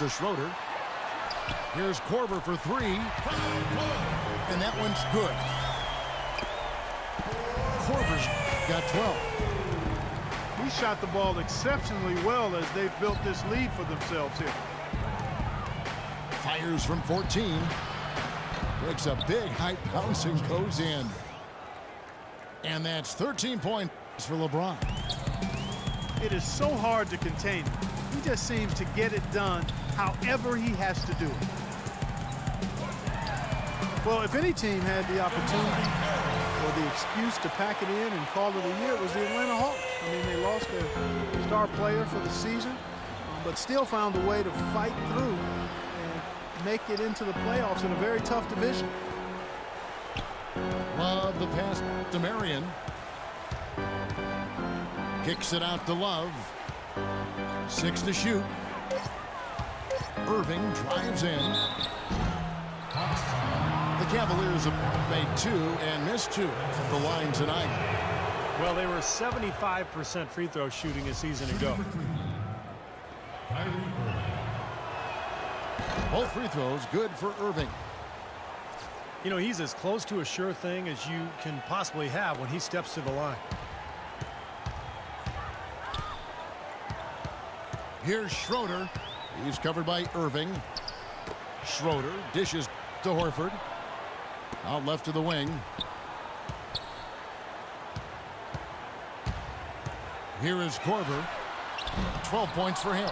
to Schroeder. Here's Korver for three. And that one's good. Korver's got 12. He shot the ball exceptionally well as they've built this lead for themselves here. Fires from 14. Takes a big high bounce and goes in. And that's 13 points for LeBron. It is so hard to contain him. He just seems to get it done however he has to do it. Well, if any team had the opportunity or the excuse to pack it in and call it a year, it was the Atlanta Hawks. I mean, they lost their star player for the season, but still found a way to fight through and make it into the playoffs in a very tough division. Love the pass to Marion. Kicks it out to Love. 6 to shoot. Irving drives in. The Cavaliers have made 2 and missed 2 at the line tonight. Well, they were 75% free throw shooting a season ago. Both free throws good for Irving. You know, he's as close to a sure thing as you can possibly have when he steps to the line. Here's Schroeder. He's covered by Irving. Schroeder dishes to Horford. Out left to the wing. Here is Korver. 12 points for him.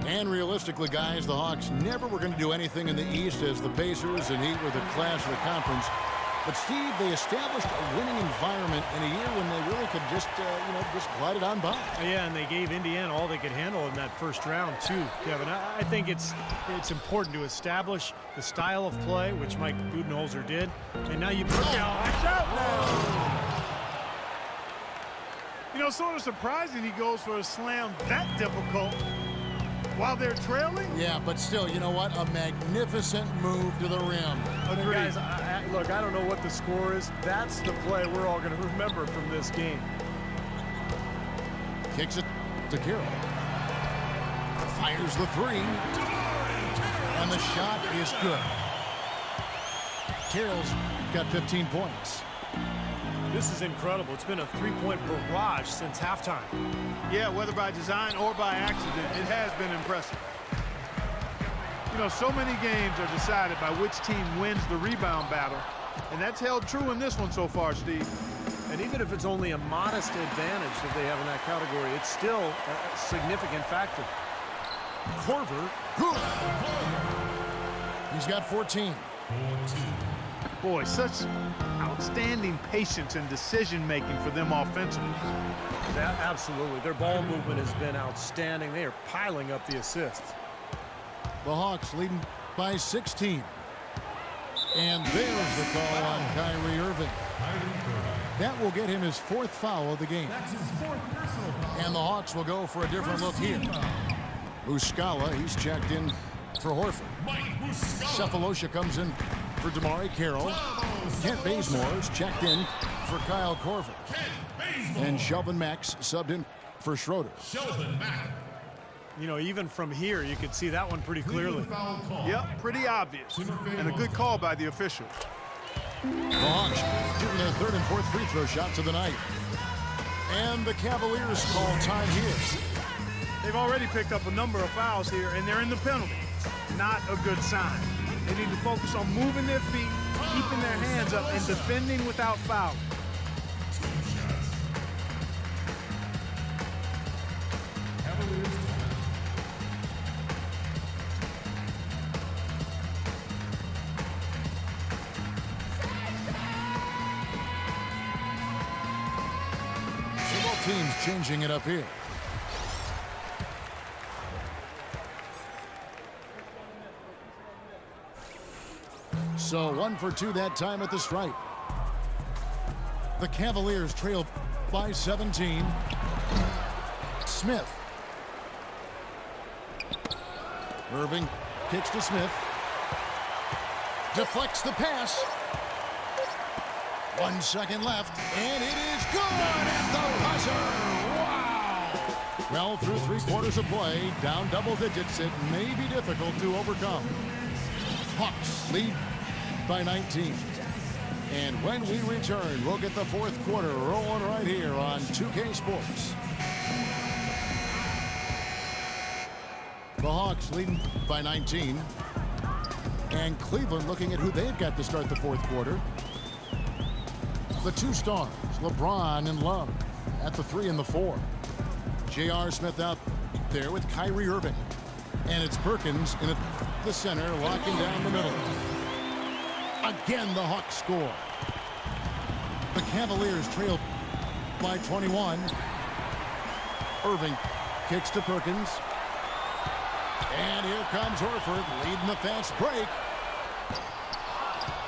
And realistically, guys, the Hawks never were going to do anything in the East as the Pacers and Heat were the clash of the conference. But, Steve, they established a winning environment in a year when they really could just, just glide it on by. Yeah, and they gave Indiana all they could handle in that first round, too, Kevin. I think it's important to establish the style of play, which Mike Budenholzer did. And now you put out. Watch out now! You know, sort of surprising he goes for a slam that difficult while they're trailing. Yeah, but still, you know what? A magnificent move to the rim. Agreed. Guys, look, I don't know what the score is. That's the play we're all going to remember from this game. Kicks it to Carroll. Fires the three. And the shot is good. Carroll's got 15 points. This is incredible. It's been a three-point barrage since halftime. Yeah, whether by design or by accident, it has been impressive. You know, so many games are decided by which team wins the rebound battle, and that's held true in this one so far, Steve. And even if it's only a modest advantage that they have in that category, it's still a significant factor. Korver, good. He's got 14. Boy, such outstanding patience and decision-making for them offensively. Absolutely. Their ball movement has been outstanding. They are piling up the assists. The Hawks leading by 16. And there's the call on Kyrie Irving. That will get him his 4th foul of the game. And the Hawks will go for a different look here. Muscala, he's checked in for Horford. Cephalosha comes in for DeMarre Carroll. Kent Bazemore's checked in for Kyle Korver. And Shelvin Max subbed in for Schroeder. You know, even from here, you could see that one pretty clearly. Yep, pretty obvious. And a good call by the official. The Hawks shooting their 3rd and 4th free throw shots of the night. And the Cavaliers call time here. They've already picked up a number of fouls here, and they're in the penalty. Not a good sign. They need to focus on moving their feet, keeping their hands up, and defending without fouling. So both teams changing it up here. So 1 for 2 that time at the stripe. The Cavaliers trail by 17. Smith. Irving kicks to Smith. Deflects the pass. 1 second left, and it is good at the buzzer. Wow! Well, through 3/4 of play, down double digits, it may be difficult to overcome. Hawks lead by 19. And when we return, we'll get the 4th quarter rolling right here on 2K Sports. The Hawks leading by 19. And Cleveland looking at who they've got to start the 4th quarter. The 2 stars, LeBron and Love, at the 3 and the 4. J.R. Smith out there with Kyrie Irving. And it's Perkins in the center, locking down the middle. Again, the Hawks score. The Cavaliers trail by 21. Irving kicks to Perkins. And here comes Horford leading the fast break.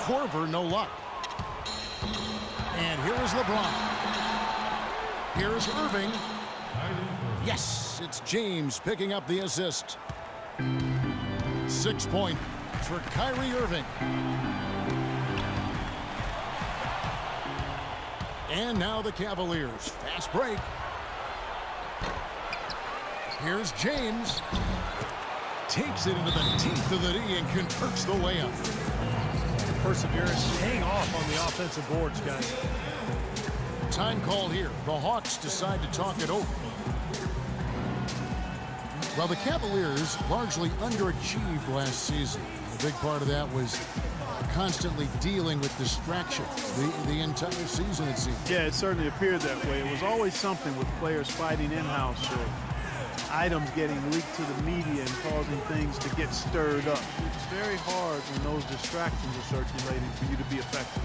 Korver, no luck. And here is LeBron. Here's Irving. Yes, it's James picking up the assist. 6 points for Kyrie Irving. And now the Cavaliers. Fast break. Here's James. Takes it into the teeth of the D and converts the layup. Perseverance paying off on the offensive boards, guys. Time called here. The Hawks decide to talk it over. Well, the Cavaliers largely underachieved last season. A big part of that was constantly dealing with distractions the entire season, it seemed. Yeah, it certainly appeared that way. It was always something with players fighting in-house or items getting leaked to the media and causing things to get stirred up. It's very hard when those distractions are circulating for you to be effective.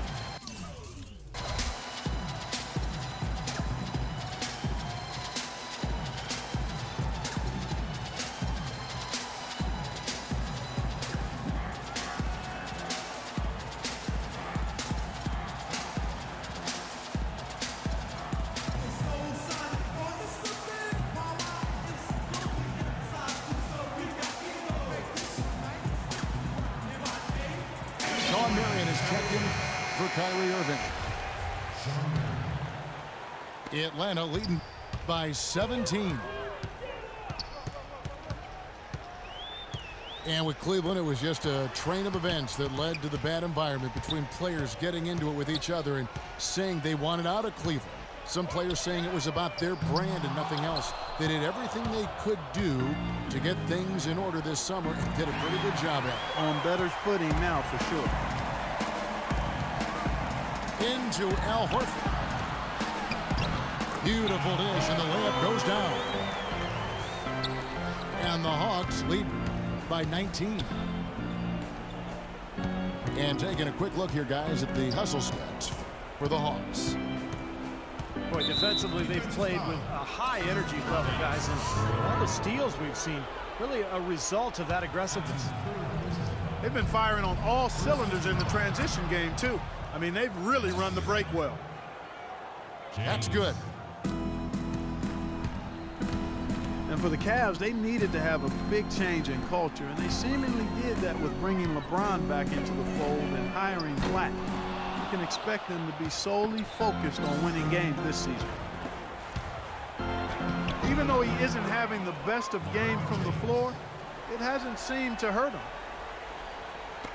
Sean Marion is checked in for Kyrie Irving. Atlanta leading by 17. And with Cleveland, it was just a train of events that led to the bad environment between players getting into it with each other and saying they wanted out of Cleveland. Some players saying it was about their brand and nothing else. They did everything they could do to get things in order this summer and did a pretty good job at it. On better footing now, for sure. Into Al Horford. Beautiful dish, and the layup goes down. And the Hawks lead by 19. And taking a quick look here, guys, at the hustle stats for the Hawks. Boy, defensively, they've played with a high energy level, guys, and all the steals we've seen, really a result of that aggressiveness. They've been firing on all cylinders in the transition game, too. I mean, they've really run the break well. That's good. And for the Cavs, they needed to have a big change in culture, and they seemingly did that with bringing LeBron back into the fold and hiring Black. You can expect them to be solely focused on winning games this season. Even though he isn't having the best of games from the floor, it hasn't seemed to hurt him.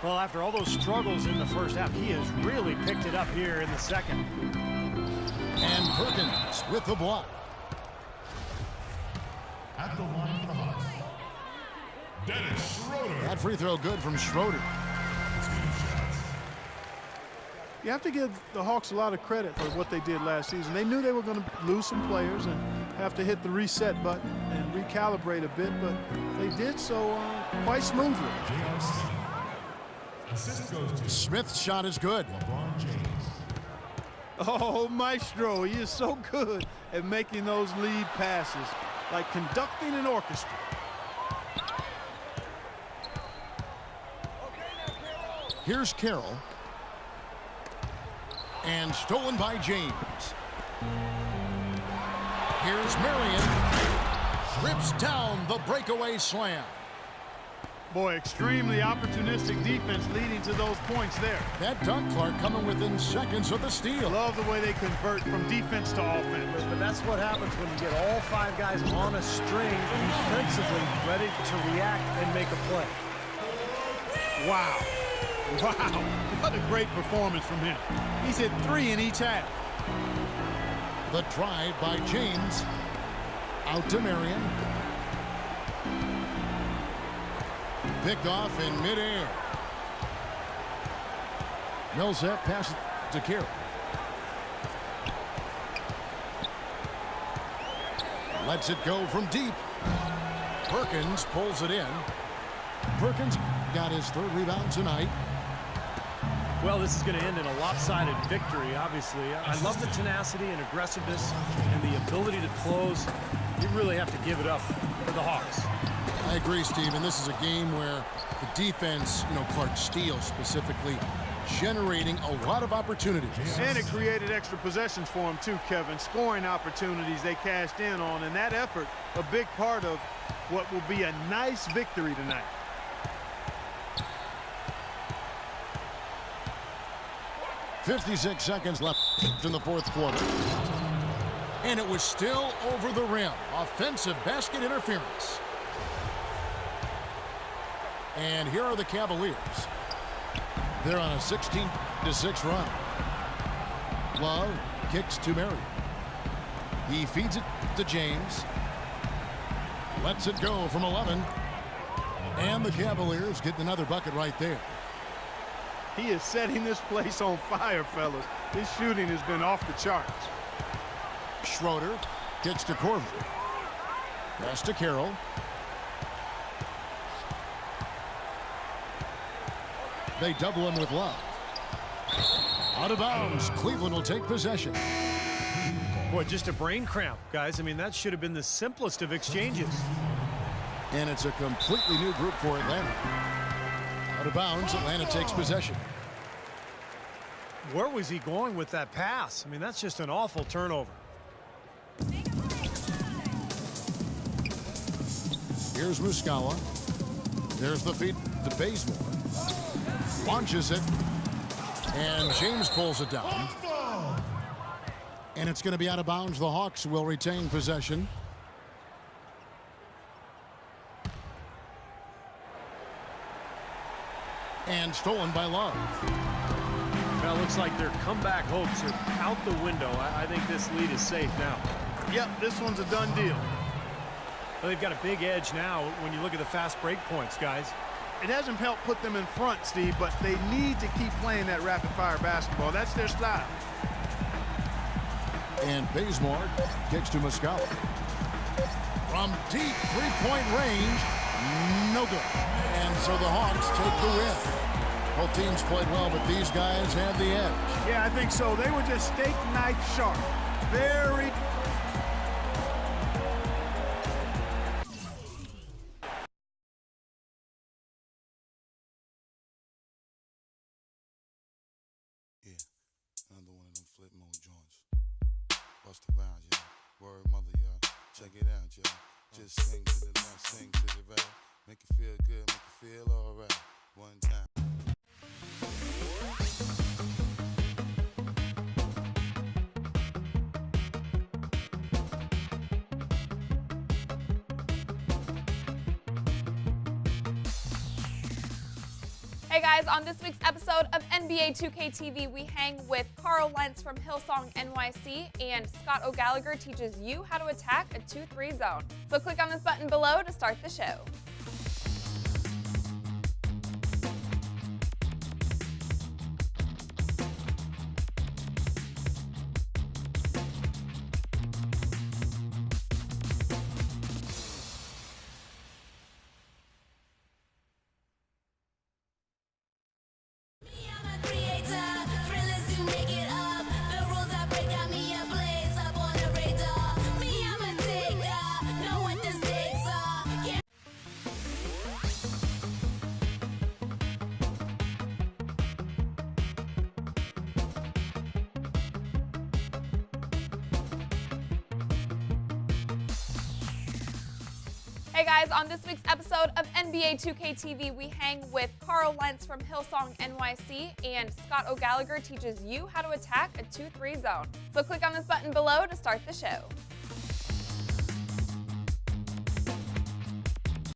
Well, after all those struggles in the first half, he has really picked it up here in the second. And Perkins with the block. At the line for the Hawks, Dennis Schroeder. That free throw good from Schroeder. You have to give the Hawks a lot of credit for what they did last season. They knew they were going to lose some players and have to hit the reset button and recalibrate a bit, but they did so quite smoothly. Assist goes to Smith's shot is good. LeBron James. Oh, Maestro, he is so good at making those lead passes, like conducting an orchestra. Here's Carroll. And stolen by James. Here's Marion. Rips down the breakaway slam. Boy, extremely opportunistic defense leading to those points there. That dunk, Clark, coming within seconds of the steal. Love the way they convert from defense to offense. But that's what happens when you get all 5 guys on a string defensively ready to react and make a play. Wow. Wow. What a great performance from him. He's hit 3 in each half. The drive by James. Out to Marion. Picked off in midair. Millsap passes to Carroll. Lets it go from deep. Perkins pulls it in. Perkins got his 3rd rebound tonight. Well, this is going to end in a lopsided victory, obviously. I love the tenacity and aggressiveness and the ability to close. You really have to give it up for the Hawks. I agree, Steve, and this is a game where the defense, Clark Steele specifically, generating a lot of opportunities. And it created extra possessions for him too, Kevin. Scoring opportunities they cashed in on, and that effort a big part of what will be a nice victory tonight. .56 seconds left in the 4th quarter. And it was still over the rim. Offensive basket interference. And here are the Cavaliers. They're on a 16-6 run. Love kicks to Marion. He feeds it to James. Lets it go from 11. And the Cavaliers get another bucket right there. He is setting this place on fire, fellas. His shooting has been off the charts. Schroeder kicks to Corver. Pass to Carroll. They double him with Love. Out of bounds. Cleveland will take possession. Boy, just a brain cramp, guys. I mean, that should have been the simplest of exchanges. And it's a completely new group for Atlanta. Out of bounds, Atlanta takes possession. Where was he going with that pass? I mean, that's just an awful turnover. Here's Muscala. There's the feed to Bazemore. Launches it. And James pulls it down. And it's going to be out of bounds. The Hawks will retain possession. And stolen by Love. Well, it looks like their comeback hopes are out the window. I think this lead is safe now. Yep, this one's a done deal. Well, they've got a big edge now when you look at the fast break points, guys. It hasn't helped put them in front, Steve, but they need to keep playing that rapid-fire basketball. That's their style. And Bazemore kicks to Muscala. From deep three-point range, no good. And so the Hawks take the win. Both teams played well, but these guys had the edge. Yeah, I think so. They were just steak knife sharp. Very... Another one of them flip mode joints. Bust around, yeah. Word mother, y'all. Check it out, y'all. Just sing to the left, sing to the right. Make it feel good, make it feel alright. One time. Hey guys, on this week's episode of NBA 2K TV, we hang with Carl Lentz from Hillsong NYC, and Scott O'Gallagher teaches you how to attack a 2-3 zone. So click on this button below to start the show. Hey guys, on this week's episode of NBA 2K TV, we hang with Carl Lentz from Hillsong NYC, and Scott O'Gallagher teaches you how to attack a 2-3 zone. So click on this button below to start the show.